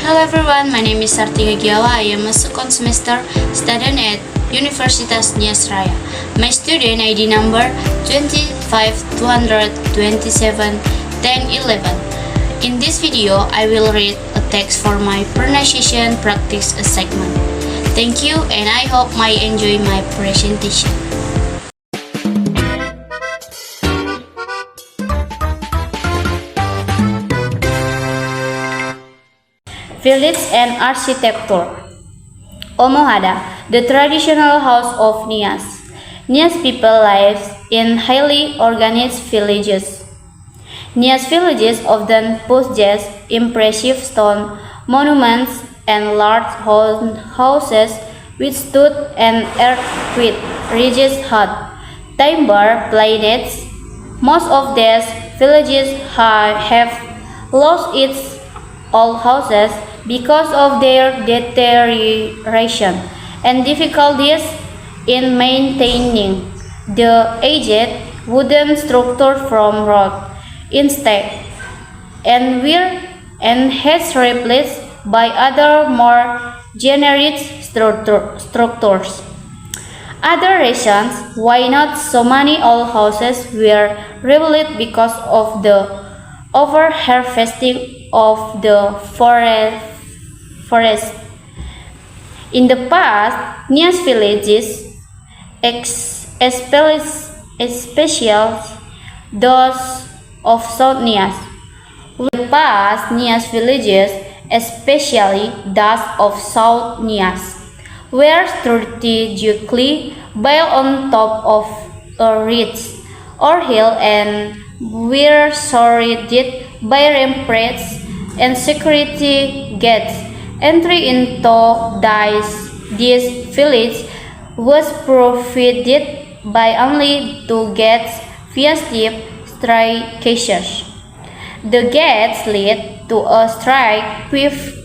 Hello everyone, my name is Sartika Giawa. I am a second semester student at Universitas Nias Raya. My student ID number 252271011. In this video, I will read a text for my pronunciation practice segment. Thank you and I hope you enjoy my presentation. Village and architecture. Omohada, the traditional house of Nias. Nias people live in highly organized villages. Nias villages often possess impressive stone monuments and large houses which stood and earth with ridges hut, timber planets. Most of these villages have lost its old houses because of their deterioration and difficulties in maintaining the aged wooden structure from rock instead and has replaced by other more generic structures. Other reasons why not so many old houses were rebuilt because of the over-harvesting of the forest. In the past, Nias villages, especially those of South Nias, were strategically built on top of a ridge or hill and were surrounded by ramparts and security gates. Entry into this village was provided by only two gates via steep staircases. The gates lead to a straight paved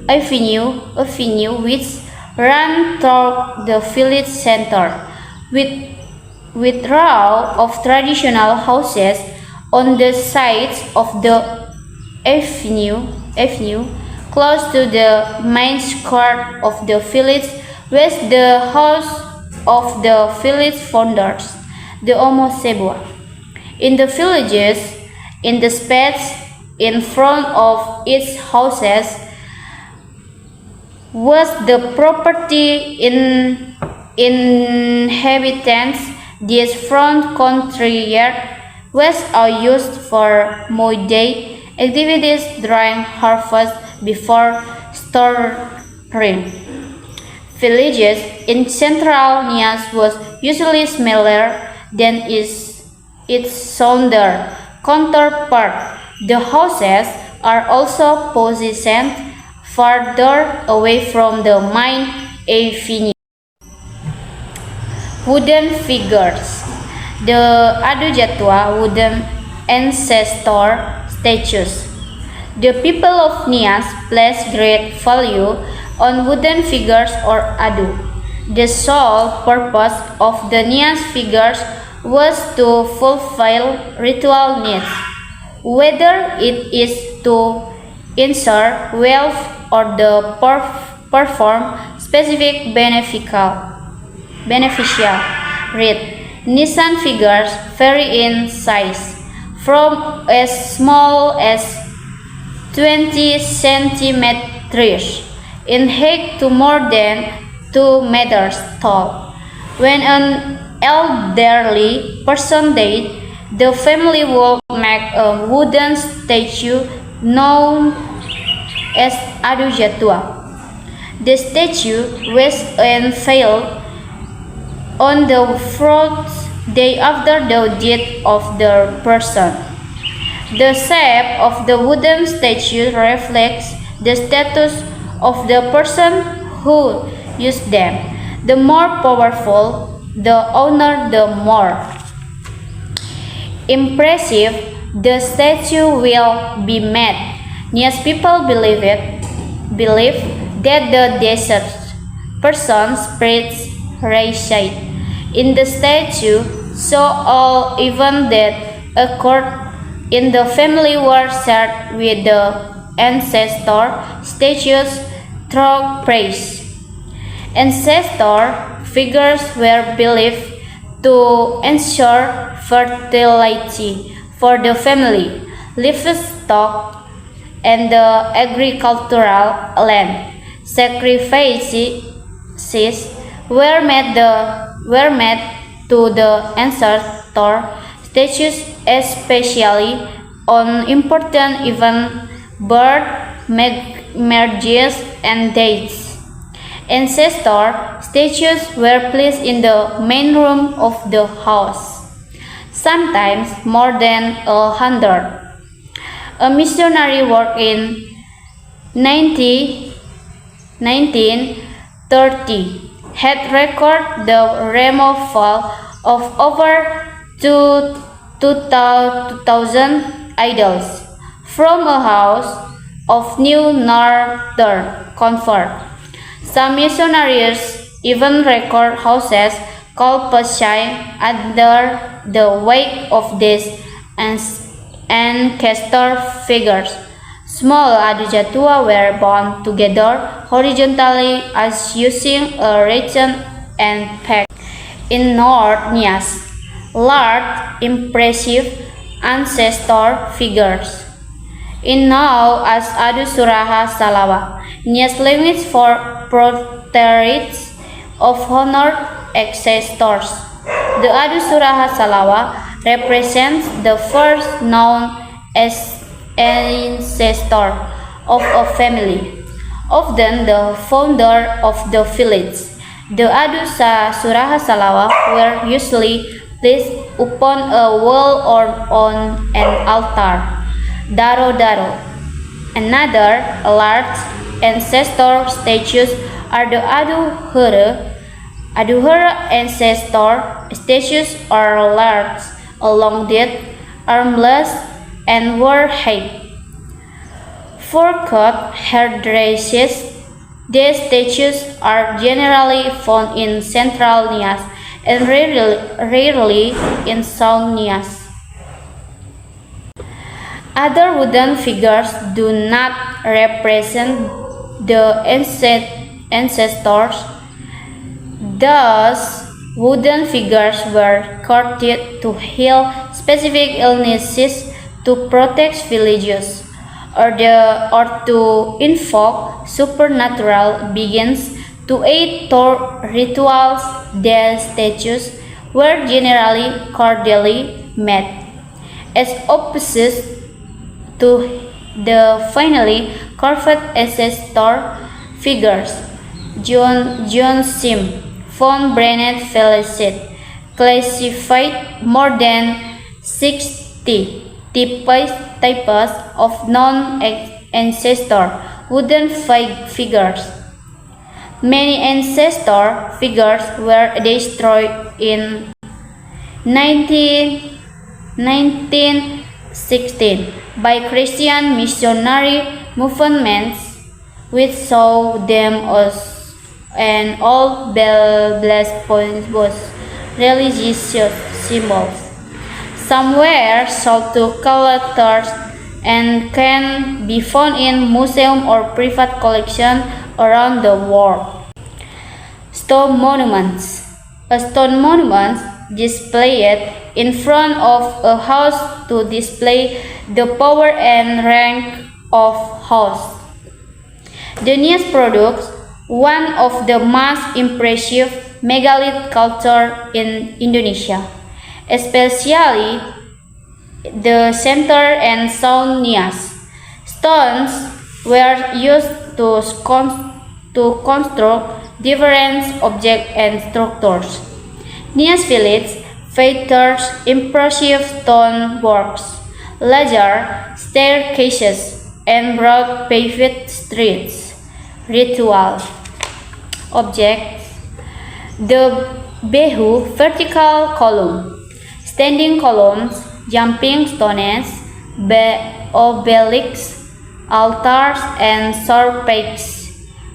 avenue which ran through the village center, with rows of traditional houses on the sides of the avenue close to the main square of the village was the house of the village founders, the Omo Sebua. In the villages, in the space in front of its houses was the property inhabitants. This front country yard was used for mowing activities during harvest before storing. Villages in central Nias was usually smaller than its southern counterpart. The houses are also positioned farther away from the main avenue. Wooden figures. The Adu Jatwa wooden ancestor statues. The people of Nias place great value on wooden figures or adu. The sole purpose of the Nias figures was to fulfill ritual needs, whether it is to ensure wealth or to perform specific beneficial rite. Nisan figures vary in size, from as small as 20 centimeters in height to more than 2 meters tall. When an elderly person died, the family would make a wooden statue known as Adu Jatwa. The statue was unveiled on the fourth day after the death of the person. The shape of the wooden statue reflects the status of the person who used them. The more powerful the owner, the more impressive the statue will be made. Nias people believe that the deceased person's spirit resides in the statue, so all events that occurred in the family were shared with the ancestor statues through praise. Ancestor figures were believed to ensure fertility for the family, livestock, and the agricultural land. Sacrifices were made to the ancestor statues, especially on important events, birth, marriages, and dates. Ancestor statues were placed in the main room of the house, sometimes more than 100. A missionary work in 1930 had recorded the removal of over 2,000 idols from a house of New Northern Convert. Some missionaries even record houses called Pesai under the weight of these ancestor figures. Small adu jatua were bound together horizontally as using a ratchet and peg. In North Nias, large, impressive ancestor figures. In now as Adu Suraha Salawa, Nias language for portraits of honored ancestors. The Adu Suraha Salawa represents the first known ancestor of a family, often the founder of the village. The Adu Suraha Salawa were usually placed upon a wall or on an altar. Daro. Another large ancestor statues are the Aduhara. Aduhara ancestor statues are large, elongated, armless, and were height. Fur-coat headdresses. These statues are generally found in central Nias and rarely in South Nias. Other wooden figures do not represent the ancestors. Thus, wooden figures were created to heal specific illnesses, to protect villages, or to invoke supernatural beings, to aid rituals. Their statues were generally cordially made, as opposed to the finely carved ancestor figures. John Sim, von Brenneth Felicit, classified more than 60 types of non-ancestor wooden figures. Many ancestor figures were destroyed in 1916 by Christian missionary movements, which saw them as an old blasphemous religious symbols. Some were sold to collectors and can be found in museums or private collections around the world. Stone monuments. A stone monument displayed in front of a house to display the power and rank of house. The Nias products one of the most impressive megalith culture in Indonesia, especially the center and South Nias. Stones were used to construct different objects and structures. Nias village features impressive stone works, larger staircases, and broad paved streets. Ritual objects: the behu, vertical column, standing columns, jumping stones, obelisks, altars, and sarcophagus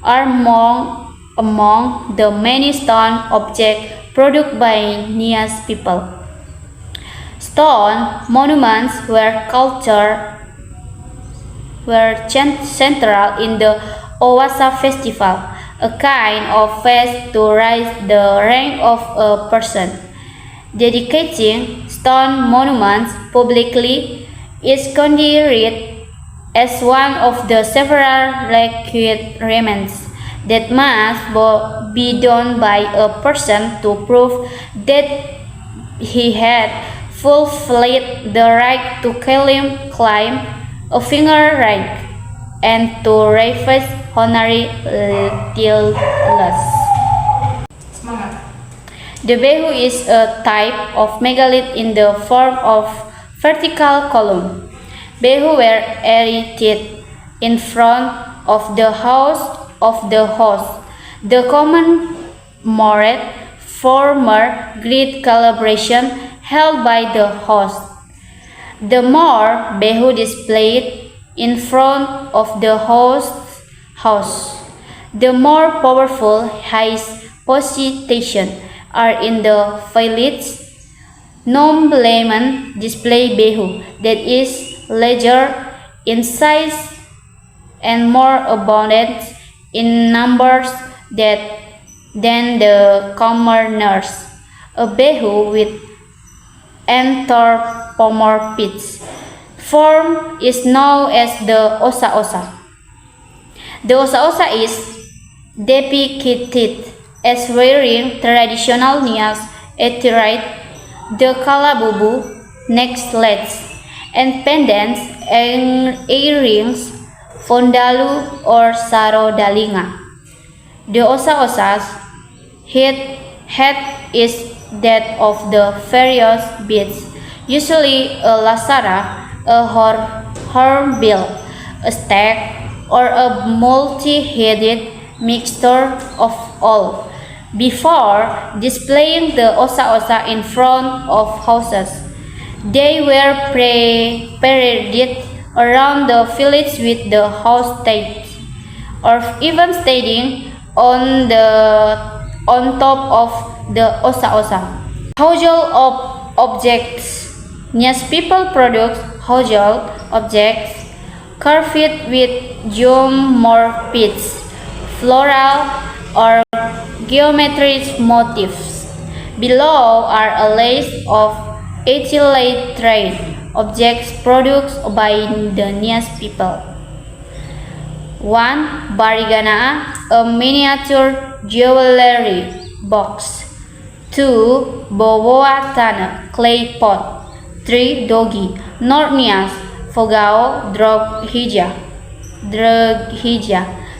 are among the many stone objects produced by Nias people. Stone monuments were were central in the Owasa festival, a kind of fest to raise the rank of a person. Dedicating stone monuments publicly is considered as one of the several requirements that must be done by a person to prove that he had fulfilled the right to claim a finger rank and to receive honorary titles. The behu is a type of megalith in the form of vertical column. Behu were erected in front of the house of the host. The common moret former great celebration held by the host. The more behu displayed in front of the host's house, the more powerful his position are in the village. Noblemen display behu that is larger in size and more abundant in numbers than the commoners. A behu with anthropomorphic form is known as the osa-osa. The osa-osa is depicted as wearing traditional Nias attire, the kalabubu, necklaces, and pendants and earrings, fondalu or saro dalinga. The osa-osa's head is that of the various beasts, usually a lasara, a hornbill, a stag, or a multi-headed mixture of all. Before displaying the osa-osa in front of houses, they were paraded around the village with the house stage, or even standing on top of the osa-osa. Household objects. Nias people produce household objects carved with geomorphic, floral, or geometric motifs. Below are a list of itinerary objects produced by the Nias people. 1. Barigana, a miniature jewelry box. 2. Boboa Tana, clay pot. 3. Dogi, North Nias, Fogao, Droghija,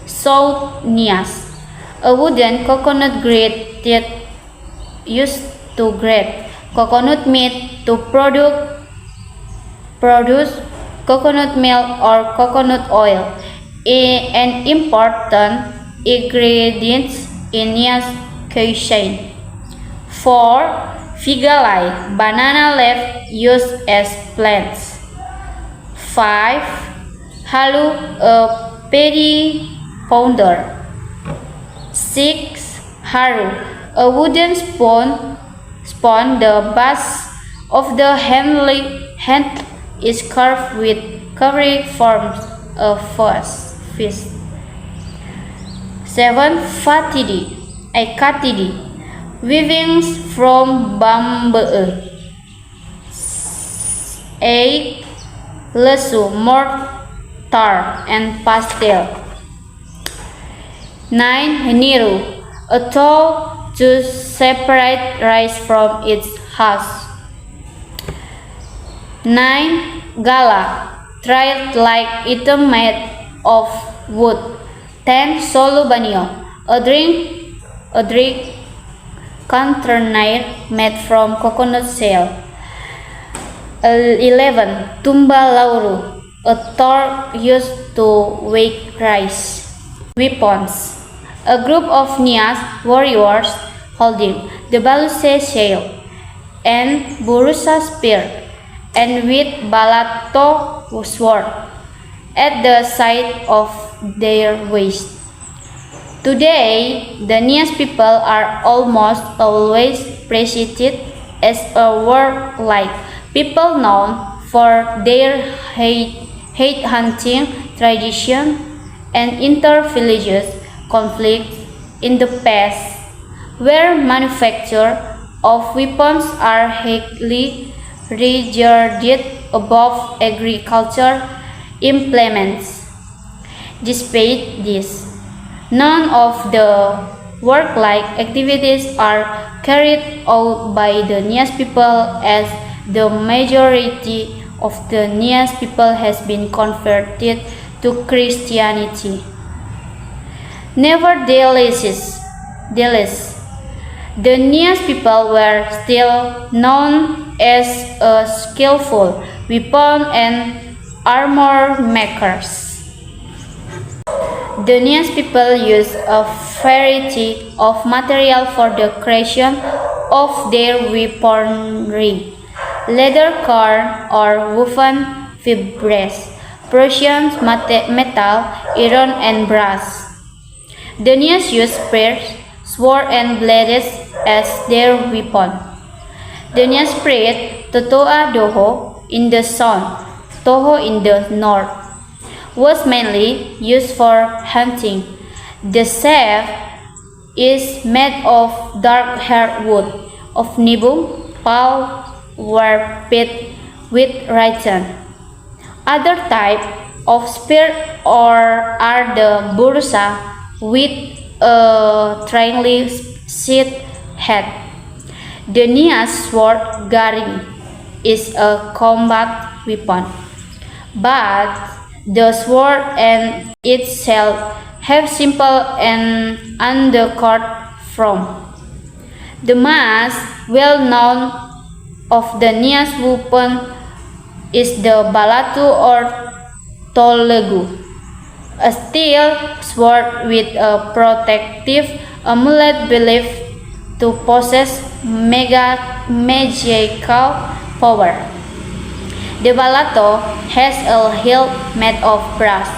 South Nias, a wooden coconut grated used to grate coconut meat to produce coconut milk or coconut oil, an important ingredient in Nias cuisine. 4. Figalai, banana leaf used as plants. 5. Halu, a paddy pounder. 6. Haru, a wooden spoon. The base of the hand is carved with curved forms of fish. 7. Fatidi, a katidi, weavings from bamboo. 8. Lesu, mortar and pastel. 9. Niru, a tool to separate rice from its husk. 9. Gala, thread-like item made of wood. 10. Solo banyo, a drink container made from coconut shell. 11. Tumba lauru, a torch used to wake rice. Weapons. A group of Nias warriors holding the baluse shield and burusa spear and with balato sword at the side of their waist. Today, the Nias people are almost always presented as a warlike people known for their hate hunting tradition, and inter-religious conflicts in the past, where manufacture of weapons are highly regarded above agriculture implements. Despite this, none of the work-like activities are carried out by the Nias people, as the majority of the Nias people has been converted to Christianity. Nevertheless, the Nias people were still known as a skillful weapon and armor makers. The Nias people use a variety of material for the creation of their weaponry: leather, corn, or woven fibres, Persian metal, iron, and brass. The Nias use spears, swords, and blades as their weapon. The Nias spread Totoa Doho in the south, Toho in the north, was mainly used for hunting. The shaft is made of dark hardwood of Nibung, pau, were pit with rattan. Other type of spear are the bursa with a triangular sheath head. The Nias sword garing is a combat weapon, but the sword and itself have simple and undercut form. The most well known of the Nias weapon is the balatu or tolegu, a steel sword with a protective amulet believed to possess magical power. The balato has a hilt made of brass.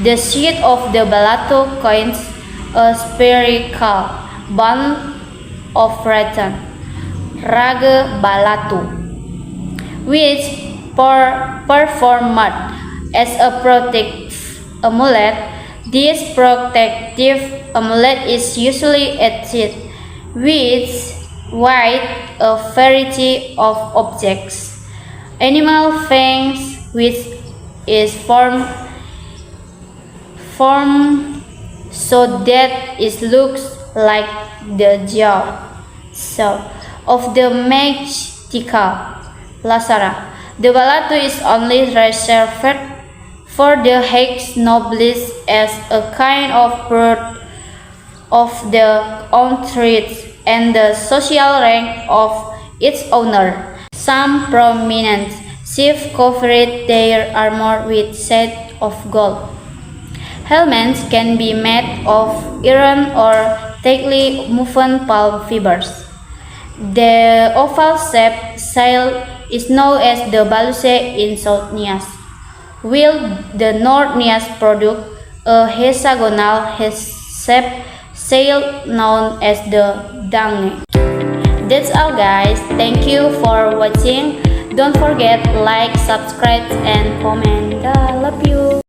The sheath of the balato contains a spherical band of rattan, raga balatu, which performed as a protective amulet. This protective amulet is usually etched with a variety of objects. Animal fangs, which is formed so that it looks like the jaw of the mystical Lasara. The balatu is only reserved for the Hague's nobles as a kind of bird of the own trees and the social rank of its owner. Some prominent chiefs covered their armor with shades of gold. Helmets can be made of iron or tightly woven palm fibers. The oval-shaped sail is known as the baluse in South Nias, while the North Nias produce a hexagonal-shaped sail known as the dange. That's all, guys. Thank you for watching. Don't forget like, subscribe, and comment. I love you.